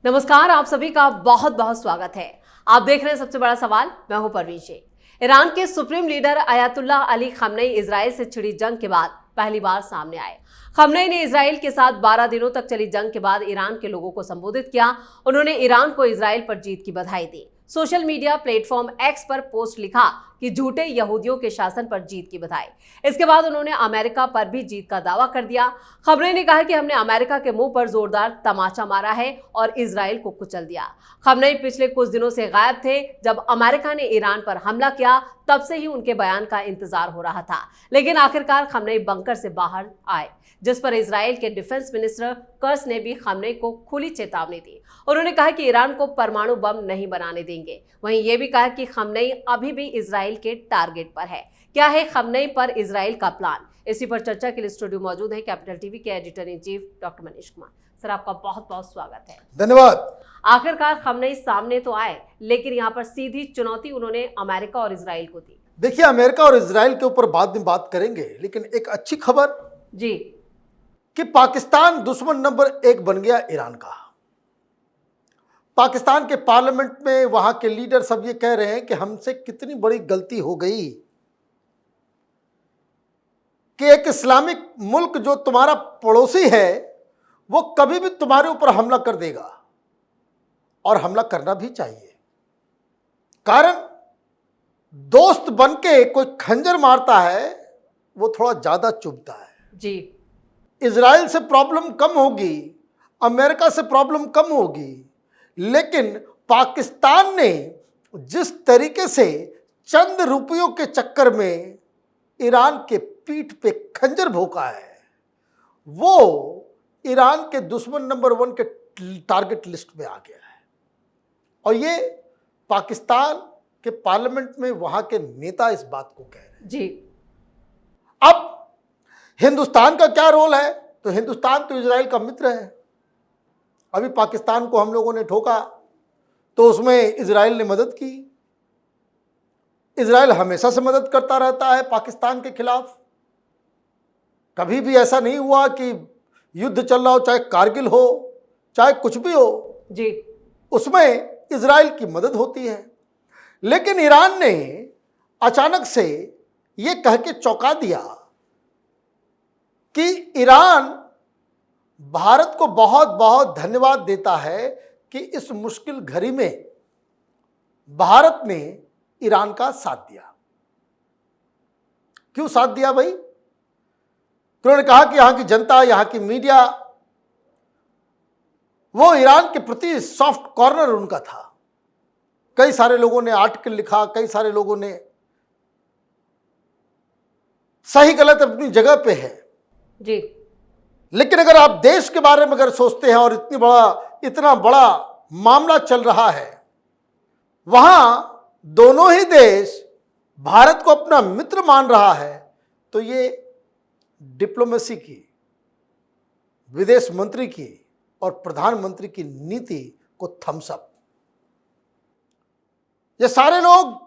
नमस्कार, आप सभी का बहुत बहुत स्वागत है। आप देख रहे हैं सबसे बड़ा सवाल। मैं हूं परवीन शेख। ईरान के सुप्रीम लीडर अयातुल्लाह अली खamenei इजराइल से छिड़ी जंग के बाद पहली बार सामने आए। खamenei ने इजराइल के साथ 12 दिनों तक चली जंग के बाद ईरान के लोगों को संबोधित किया। उन्होंने ईरान को इजराइल पर जीत की बधाई दी। सोशल मीडिया प्लेटफॉर्म एक्स पर पोस्ट लिखा कि झूठे यहूदियों के शासन पर जीत की बधाई। इसके बाद उन्होंने अमेरिका पर भी जीत का दावा कर दिया। खamenei ने कहा कि हमने अमेरिका के मुंह पर जोरदार तमाचा मारा है और इजराइल को कुचल दिया। खamenei पिछले कुछ दिनों से गायब थे। जब अमेरिका ने ईरान पर हमला किया तब से ही उनके बयान का इंतजार हो रहा था, लेकिन आखिरकार खamenei बंकर से बाहर आए, जिस पर इजराइल के डिफेंस मिनिस्टर कर्स ने भी खamenei को खुली चेतावनी दी। उन्होंने कहा कि ईरान को परमाणु बम नहीं बनाने देंगे। वहीं ये भी कहा कि खamenei अभी भी इजराइल के टारगेट पर है। क्या है खamenei पर इजराइल का प्लान? इसी पर चर्चा के लिए स्टूडियो मौजूद है कैपिटल टीवी के editor in chief doctor Manish Kumar. Sir, आपका बहुत बहुत स्वागत है। धन्यवाद। आखिरकार खamenei सामने तो आए, लेकिन यहाँ पर सीधी चुनौती उन्होंने अमेरिका और इजराइल को दी। देखिए, अमेरिका और इजराइल के ऊपर बाद में बात करेंगे, लेकिन एक अच्छी खबर जी कि पाकिस्तान दुश्मन नंबर 1 बन गया ईरान का। पाकिस्तान के पार्लियामेंट में वहां के लीडर सब ये कह रहे हैं कि हमसे कितनी बड़ी गलती हो गई कि एक इस्लामिक मुल्क जो तुम्हारा पड़ोसी है वो कभी भी तुम्हारे ऊपर हमला कर देगा, और हमला करना भी चाहिए। कारण दोस्त बनके कोई खंजर मारता है वो थोड़ा ज्यादा चुभता है। जी इजराइल से प्रॉब्लम कम होगी, अमेरिका से प्रॉब्लम कम होगी, लेकिन पाकिस्तान ने जिस तरीके से चंद रुपयों के चक्कर में ईरान के पीठ पे खंजर भोंका है, वो ईरान के दुश्मन नंबर 1 के टारगेट लिस्ट में आ गया है। और ये पाकिस्तान के पार्लियामेंट में वहां के नेता इस बात को कह रहे हैं। जी अब हिंदुस्तान का क्या रोल है? तो हिंदुस्तान तो इजराइल का मित्र है। अभी पाकिस्तान को हम लोगों ने ठोका तो उसमें इजराइल ने मदद की। इजराइल हमेशा से मदद करता रहता है पाकिस्तान के खिलाफ। कभी भी ऐसा नहीं हुआ कि युद्ध चल रहा हो, चाहे कारगिल हो चाहे कुछ भी हो जी, उसमें इजराइल की मदद होती है। लेकिन ईरान ने अचानक से यह कह के चौंका दिया कि ईरान भारत को बहुत बहुत धन्यवाद देता है कि इस मुश्किल घड़ी में भारत ने ईरान का साथ दिया। क्यों साथ दिया भाई? तो उन्होंने कहा कि यहां की जनता, यहां की मीडिया, वो ईरान के प्रति सॉफ्ट कॉर्नर उनका था। कई सारे लोगों ने आर्टिकल लिखा, कई सारे लोगों ने, सही गलत अपनी जगह पे है जी, लेकिन अगर आप देश के बारे में अगर सोचते हैं और इतना बड़ा मामला चल रहा है, वहां दोनों ही देश भारत को अपना मित्र मान रहा है, तो ये डिप्लोमेसी की, विदेश मंत्री की और प्रधानमंत्री की नीति को थम्स अप। ये सारे लोग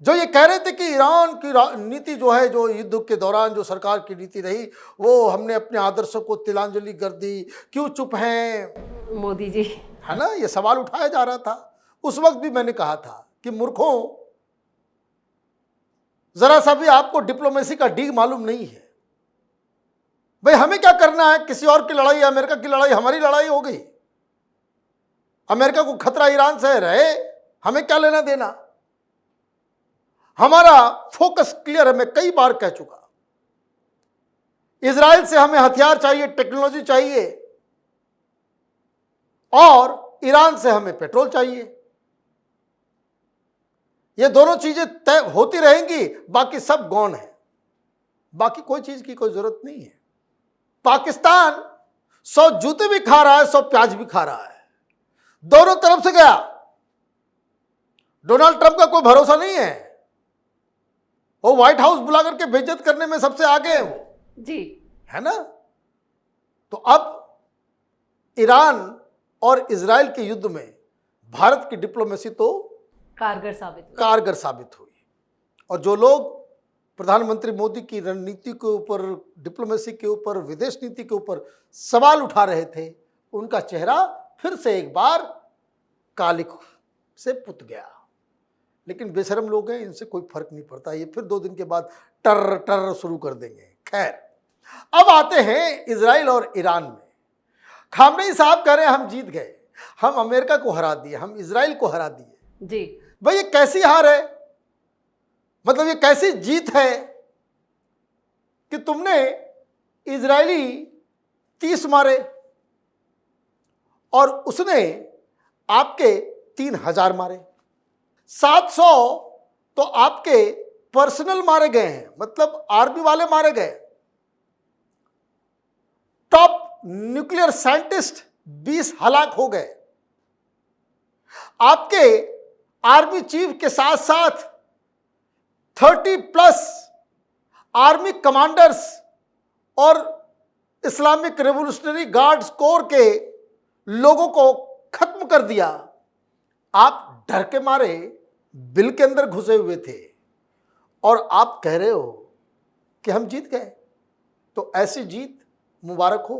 जो ये कह रहे थे कि ईरान की नीति जो है, जो युद्ध के दौरान जो सरकार की नीति रही, वो हमने अपने आदर्शों को तिलांजलि कर दी, क्यों चुप हैं मोदी जी, है ना, ये सवाल उठाया जा रहा था। उस वक्त भी मैंने कहा था कि मूर्खों, जरा सा भी आपको डिप्लोमेसी का डी मालूम नहीं है। भाई हमें क्या करना है? किसी और की लड़ाई, अमेरिका की लड़ाई हमारी लड़ाई हो गई। अमेरिका को खतरा ईरान से रहे, हमें क्या लेना देना? हमारा फोकस क्लियर है। मैं कई बार कह चुका, इजराइल से हमें हथियार चाहिए, टेक्नोलॉजी चाहिए, और ईरान से हमें पेट्रोल चाहिए। ये दोनों चीजें तय होती रहेंगी, बाकी सब गौण है। बाकी कोई चीज की कोई जरूरत नहीं है। पाकिस्तान 100 जूते भी खा रहा है, 100 प्याज भी खा रहा है, दोनों तरफ से गया। डोनाल्ड ट्रंप का कोई भरोसा नहीं है। वो व्हाइट हाउस बुला करके बेइज्जत करने में सबसे आगे है वो, जी, है ना। तो अब ईरान और इजराइल के युद्ध में भारत की डिप्लोमेसी तो कारगर साबित हुई। और जो लोग प्रधानमंत्री मोदी की रणनीति के ऊपर, डिप्लोमेसी के ऊपर, विदेश नीति के ऊपर सवाल उठा रहे थे, उनका चेहरा फिर से एक बार कालिक से पुत गया। लेकिन बेशरम लोग हैं, इनसे कोई फर्क नहीं पड़ता, ये फिर 2 दिन के बाद टर टर शुरू कर देंगे। खैर, अब आते हैं इजराइल और ईरान में। खामनेई साहब कह रहे हैं हम जीत गए, हम अमेरिका को हरा दिए, हम इजराइल को हरा दिए। जी भाई ये कैसी हार है, मतलब ये कैसी जीत है कि तुमने इजरायली 30 मारे और उसने आपके 3000 मारे। 700 तो आपके पर्सनल मारे गए हैं, मतलब आर्मी वाले मारे गए। टॉप न्यूक्लियर साइंटिस्ट 20 हलाक हो गए। आपके आर्मी चीफ के साथ साथ 30+ आर्मी कमांडर्स और इस्लामिक रेवोल्यूशनरी गार्ड्स कोर के लोगों को खत्म कर दिया। आप डर के मारे बिल के अंदर घुसे हुए थे और आप कह रहे हो कि हम जीत गए। तो ऐसी जीत मुबारक हो।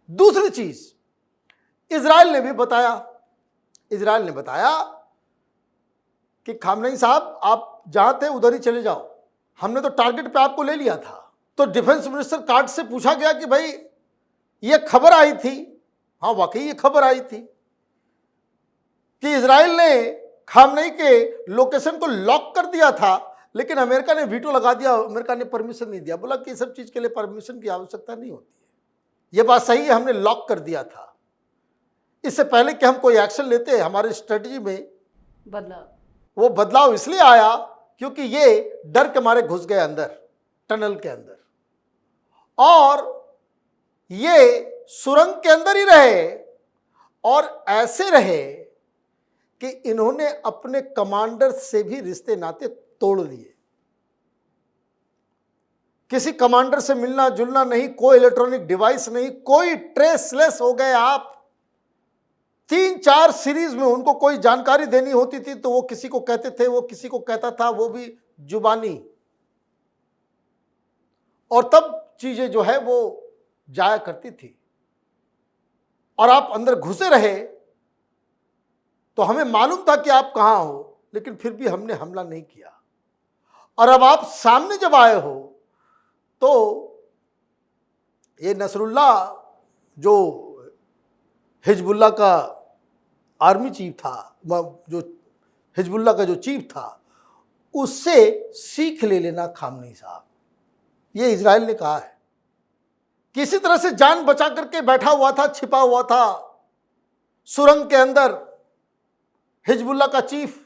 दूसरी चीज, इजराइल ने भी बताया, इजराइल ने बताया कि खामनेई साहब आप जहां थे उधर ही चले जाओ, हमने तो टारगेट पे आपको ले लिया था। तो डिफेंस मिनिस्टर कार्ड से पूछा गया कि भाई ये खबर आई थी, हाँ वाकई ये खबर आई थी कि इजराइल ने खामनेई के लोकेशन को लॉक कर दिया था, लेकिन अमेरिका ने वीटो लगा दिया, अमेरिका ने परमिशन नहीं दिया, बोला कि सब चीज के लिए परमिशन की आवश्यकता नहीं होती है। यह बात सही है, हमने लॉक कर दिया था। इससे पहले कि हम कोई एक्शन लेते, हमारे स्ट्रेटजी में वो बदलाव इसलिए आया क्योंकि ये डर के मारे घुस गए अंदर, टनल के अंदर, और ये सुरंग के अंदर ही रहे और ऐसे रहे कि इन्होंने अपने कमांडर से भी रिश्ते नाते तोड़ लिए। किसी कमांडर से मिलना जुलना नहीं, कोई इलेक्ट्रॉनिक डिवाइस नहीं, कोई ट्रेसलेस हो गए आप। 3-4 सीरीज में उनको कोई जानकारी देनी होती थी तो वो किसी को कहते थे, वो किसी को कहता था, वो भी जुबानी, और तब चीजें जो है वो जाया करती थी। और आप अंदर घुसे रहे तो हमें मालूम था कि आप कहां हो, लेकिन फिर भी हमने हमला नहीं किया। और अब आप सामने जब आए हो तो ये नसरुल्लाह जो हिजबुल्लाह का आर्मी चीफ था, जो हिजबुल्लाह का जो चीफ था, उससे सीख ले लेना खामनेई साहब। ये इजराइल ने कहा है, किसी तरह से जान बचा करके बैठा हुआ था, छिपा हुआ था सुरंग के अंदर हिजबुल्लाह का चीफ,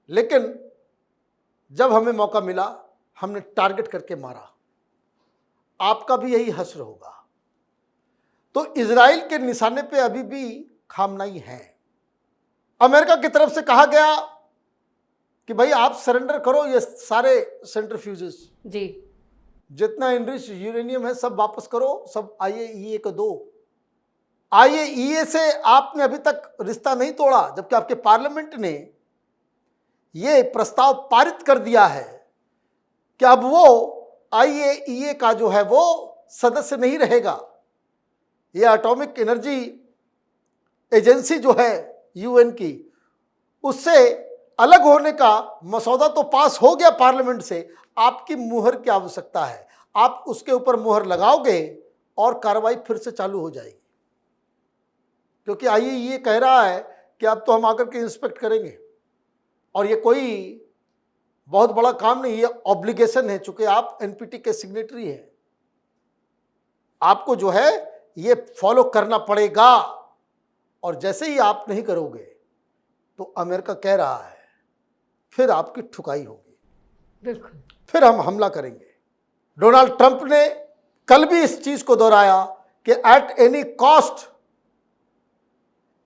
लेकिन जब हमें मौका मिला हमने टारगेट करके मारा। आपका भी यही हश्र होगा। तो इजराइल के निशाने पे अभी भी खामनेई है। अमेरिका की तरफ से कहा गया कि भाई आप सरेंडर करो ये सारे सेंट्रीफ्यूजेस, जी जितना इनरिच यूरेनियम है सब वापस करो, सब IAEA को दो। IAEA से आपने अभी तक रिश्ता नहीं तोड़ा, जबकि आपके पार्लियामेंट ने ये प्रस्ताव पारित कर दिया है कि अब वो IAEA का जो है वो सदस्य नहीं रहेगा। ये एटॉमिक एनर्जी एजेंसी जो है UN की, उससे अलग होने का मसौदा तो पास हो गया पार्लियामेंट से, आपकी मुहर की आवश्यकता है। आप उसके ऊपर मुहर लगाओगे और कार्रवाई फिर से चालू हो जाएगी, क्योंकि IAEA कह रहा है कि अब तो हम आकर के इंस्पेक्ट करेंगे। और ये कोई बहुत बड़ा काम नहीं, ये ऑब्लिगेशन है, चूंकि आप NPT के सिग्नेटरी हैं, आपको जो है ये फॉलो करना पड़ेगा। और जैसे ही आप नहीं करोगे तो अमेरिका कह रहा है फिर आपकी ठुकाई होगी, बिल्कुल, फिर फिर हम हमला करेंगे। डोनाल्ड ट्रंप ने कल भी इस चीज को दोहराया कि at any cost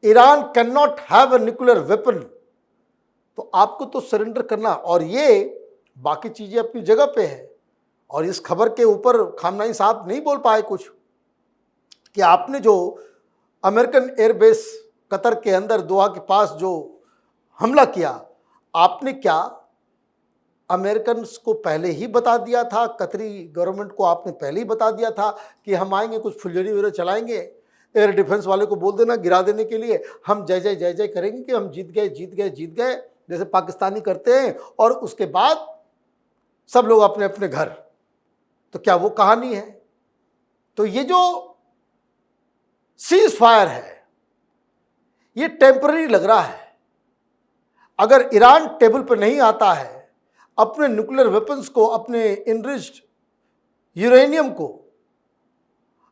Iran can not have a nuclear weapon. तो आपको तो सरेंडर करना, और ये बाकी चीजें अपनी जगह पे है। और इस खबर के ऊपर खामनेई साहब नहीं बोल पाए कुछ कि आपने जो अमेरिकन एयरबेस कतर के अंदर दोहा के पास जो हमला किया, आपने क्या अमेरिकन को पहले ही बता दिया था, कतरी गवर्नमेंट को आपने पहले ही बता दिया था कि हम आएंगे, कुछ फुलझड़ी वगैरह चलाएंगे, एयर डिफेंस वाले को बोल देना गिरा देने के लिए, हम जय जय जय जय करेंगे कि हम जीत गए जीत गए जीत गए, जैसे पाकिस्तानी करते हैं, और उसके बाद सब लोग अपने अपने घर। तो क्या वो कहानी है? तो ये जो सीज फायर है ये टेम्पररी लग रहा है। अगर ईरान टेबल पर नहीं आता है, अपने न्यूक्लियर वेपन्स को, अपने इनरिच्ड यूरेनियम को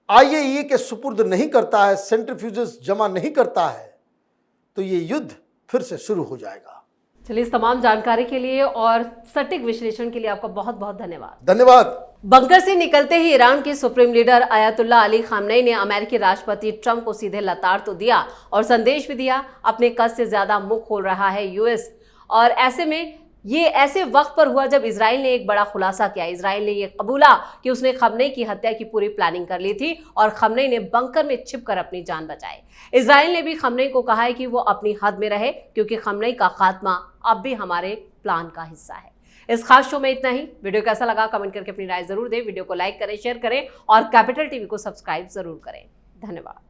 IAEA के सुपुर्द नहीं करता है, सेंट्रीफ्यूजेस जमा नहीं करता है, तो ये युद्ध फिर से शुरू हो जाएगा। चलिए, इस तमाम जानकारी के लिए और सटीक विश्लेषण के लिए आपका बहुत बहुत धन्यवाद। धन्यवाद। बंकर से निकलते ही ईरान के supreme leader Ayatollah Ali Khamenei ने अमेरिकी राष्ट्रपति ट्रंप को सीधे लताड़ तो दिया और संदेश भी दिया, अपने कद से ज्यादा मुंह खोल रहा है यूएस। और ऐसे में ये ऐसे वक्त पर हुआ जब इजराइल ने एक बड़ा खुलासा किया। इजराइल ने यह कबूला कि उसने खमनेई की हत्या की पूरी प्लानिंग कर ली थी और खमनेई ने बंकर में छिपकर अपनी जान बचाई। इजराइल ने भी खमनेई को कहा है कि वो अपनी हद में रहे, क्योंकि खमनेई का खात्मा अब भी हमारे प्लान का हिस्सा है। इस खास शो में इतना ही। वीडियो कैसा लगा कमेंट करके अपनी राय जरूर दें। वीडियो को लाइक करें, शेयर करें और कैपिटल टीवी को सब्सक्राइब जरूर करें। धन्यवाद।